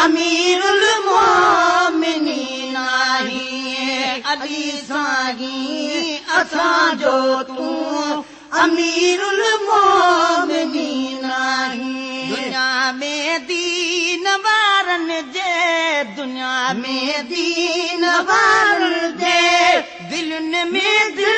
अमीरुल मोमिनीन आहीं अली साईं असांजो तूं अमीरुल मोमिनीन आहीं दुनिया में दीन वारन जे दुनिया में दीन वारन जे दिलन में दिल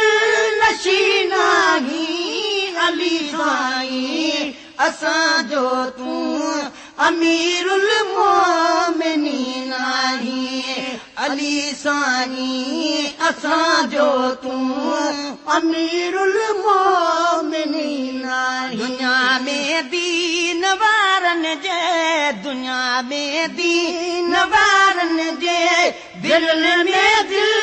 नशीन आहीं अली साईं असांजो तूं अमीरुल मोमिनीन आहीं अली साईं असांजो तूं अमीरुल मोमिनीन आहीं दुनिया में दीन वारन जे दुनिया में दीन वारन जे दिल में दिल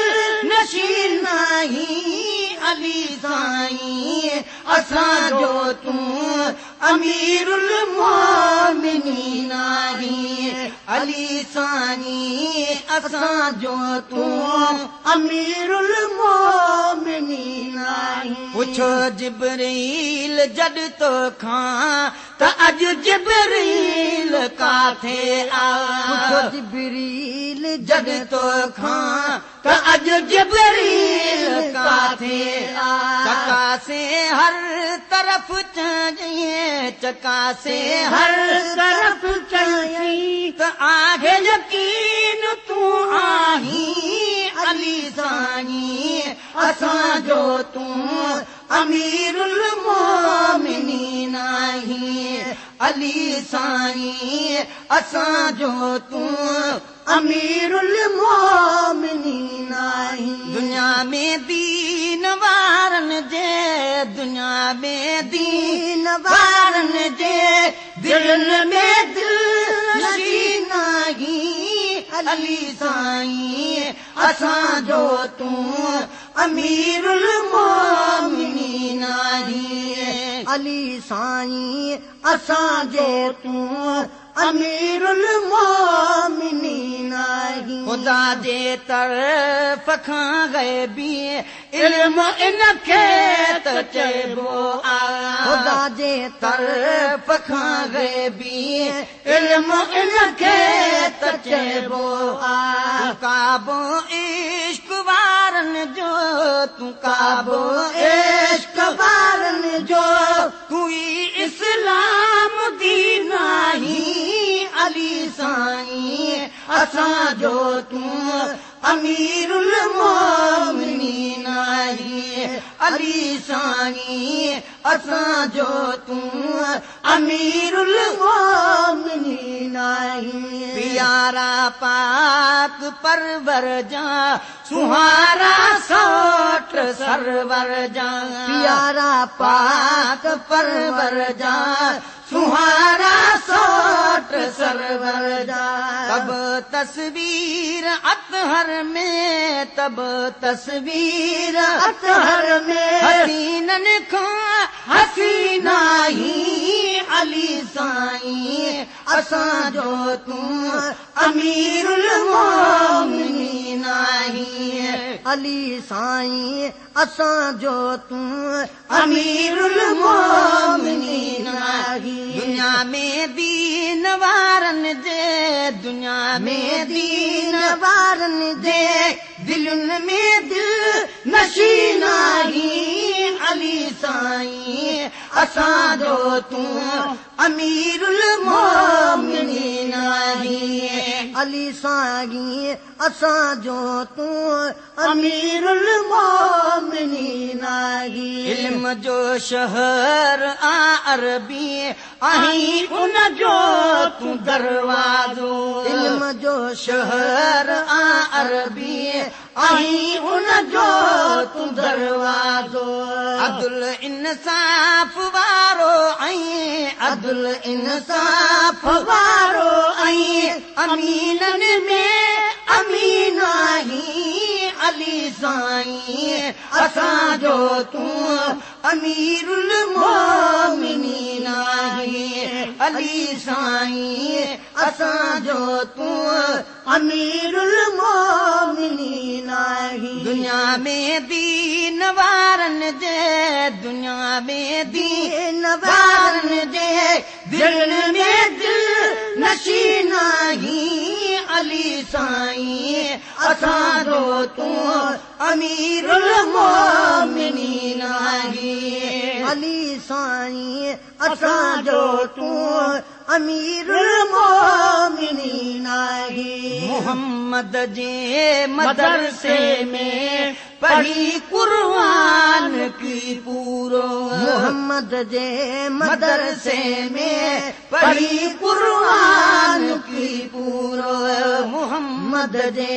नशीन आहीं अली साईं असांजो तूं अमीरुल मोमिनीन आहीं अली साईं असांजो तूं अमीरुल मोमिनीन आहीं पुछो जिब्रील जद तो खां त अॼु जिब्रील काथे आ पुछो जिब्रील जद तो खां त अॼु जिब्रील काथे आ चकासे हर तरफ चाहिए चकासे हर तरफ चाहिए त आहे यकीन तूं आहीं अली साईं असांजो तूं अमीरुल मोमिनीन आहीं अली साईं असांजो तूं अमीरुल मोमिनीन आहीं दुनिया में दीन वारन जे दुनिया में दीन वारन जे दिल में दिल नशीन आहीं अली साईं असांजो तूं अमीरुल मोमिनीन आहीं अली साईं असांजो तूं अमीरुल मोमिनीन आहीं खुदा जे तरफ़ खां ग़ैबी इल्म इनखे त चइबो आहे खुदा जे तरफ़ खां ग़ैबी इल्म इनखे त चइबो आहे काबो इश्क वारन जो तूं काबो इश्क वारन जो तूं इस्लाम दीन आहीं अली साईं असांजो तूं अमीरुल मोमिनीन आहीं अली साईं असांजो तूं अमीरुल मोमिनीन आहीं प्यारा पाक परवर जा सुहारा सौट सरवर जा प्यारा पाक परवर जा सुहारा सौट सरवर जा तब तस्वीर अतहर में तब तस्वीर अतहर में हसीनन खां हसीना ही अली साईं असांजो तूं अमीरुल मोमिनीन आहीं अली साईं असांजो तूं अमीरुल मोमिनीन आहीं दुनिया में दीन वारन जे दुनिया में दीन वारन जे दिलनि में दिल नशीन आहीं अली साईं असांजो तूं अमीरुल मोमिनीन आहीं अली साईं असांजो तूं अमीरुल मोमिनीन आहीं इल्म जो शहर आ अरबी आहीं उन जो तूं दरवाज़ो इल्म जो शहर आ अरबी आहीं उन जो तूं दरवाज़ो अदुल इंसाफ़ वारो ऐं अदुल इंसाफ़ वारो ऐं अमीनन में अमीन आहीं अली साईं असांजो तूं अमीरुल मोमिनीन आहीं अली साईं असांजो तूं अमीरुल मोमिनीन आहीं दुनिया में दीन वारन जे दुनिया में दीन वारन जे दिल में दिल नशीन आहीं साईं असां जो तूं अमीरुल मोमिनीन आहीं अली साईं असां जो तूं अमीरुल मोमिनीन आहीं मोहम्मद जे मदरसे में पढ़ी कुरान की पूरो मोहम्मद जे मदरसे में पढ़ी कुरान की पूरो मोहम्मद जे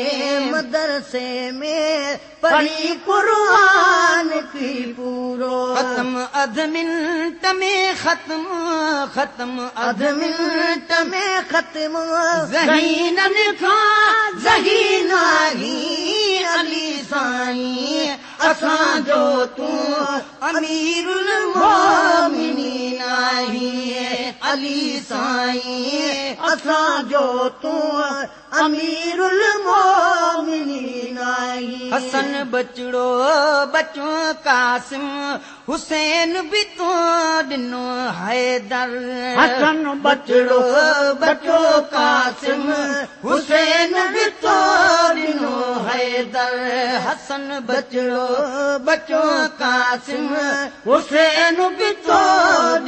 मदरसे में पढ़ी कुरान की पूरो खत्म अध मिनट में खत्म अध मिनट में खत्म ज़हीनन खां ज़हीना ही अली साईं असां जो तूं अमीरुल मोमिनीन आहीं अली साईं असां जो तूं अमीरुल मोमिनीन आहीं हसन बचड़ो बचो कासिम हुसैन भी तो ॾिनो हैदर हसन बचड़ो बचो कासिम हुसैन भी तो ॾिनो हैदर हसन बचड़ो बचो कासिम हुसैन भी तो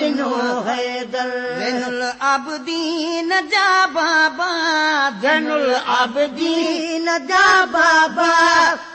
ॾिनो हैदर ज़ैनुल आबिदीन जा बाबा ज़ैनुल आबिदीन जा बाबा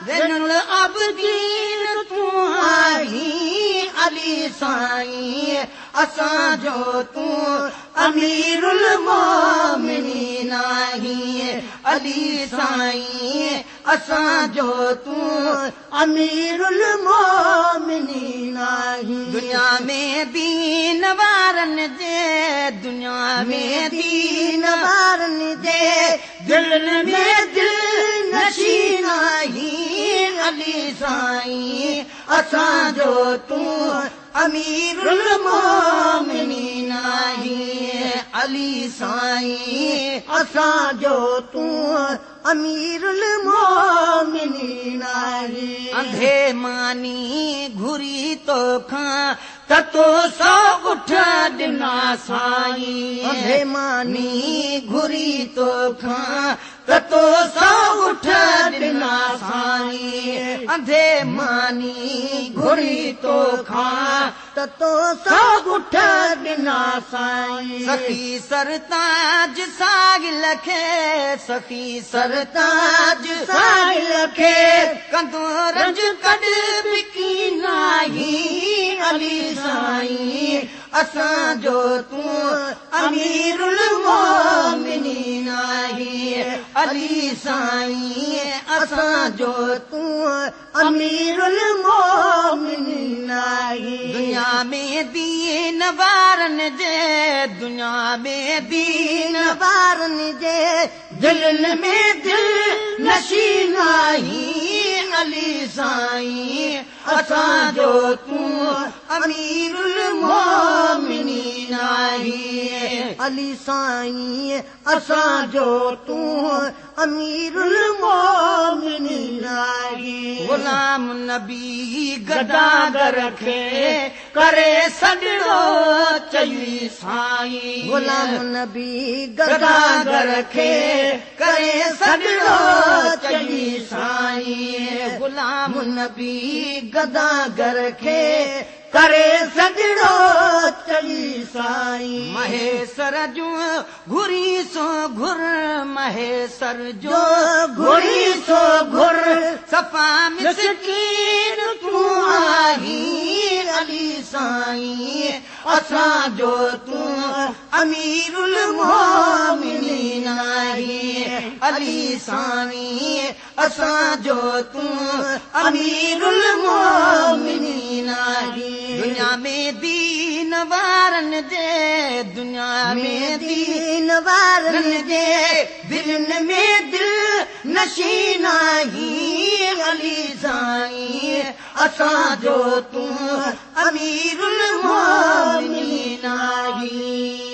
ज़ैनुल आबिदीन तूं आहीं अली साईं असां जो तूं अमीरुल मोमिनीन आहीं अली साईं असां जो तूं अमीरुल मोमिनीन आहीं दुनिया में दीन वारनि जे दुनिया में दीन वारनि जे दिलनि में दिल नशीन आहीं अली साईं असां जो तूं अमीरुल मोमिनीन आहीं अली साईं असां जो तूं अमीरुल मोमिनीन आहीं अंधे मानी घुरी तोखां त तो सौ उठ ॾिना साईं अंधे मानी घुरी तोखां त तो सौ उठ ॾिना साईं अंधे मानी घुरी तोखां त तो सौ उठ ॾिना साईं सखी सरताज साहिल खे सखी सरताज साहिल खे कंदो रंज कढ बिकी नाही अली साईं असां जो तूं अमीरुल मोमिनीन आहीं अली साईं असां जो तूं अमीरुल मोमिनीन आहीं दुनिया में दीन वारनि जे दुनिया में दीन वारनि जे दिलनि में दिल नशीन आहीं अली साईं असां जो तूं अमीरुल मोमिनीन आहीं अली साईं असां जो तूं अमीरुल मोमिनीन आहीं गुलाम नबी गदागर खे करे सॾियो चई साईं गुलाम नबी गदागर खे करे सॾियो चई साईं गुलाम नबी गदागर खे करे सॾियो चई साईं महेश्वर जो घुरी सो घुर महेश्वर जो घुरी सो घुर सफ़ा मिसकीन तूं आहीं अली साईं असां जो तूं अमीरुल मोमिनीन आहीं अली साईं असां जो तूं अमीरुल मोमिनीन आहीं दुनिया में दीन वारनि जे दुनिया में दीन वारनि जे दिलनि में दिल नशीन आहीं अली साईं असां जो तूं अमीरुल मोमिनीन आहीं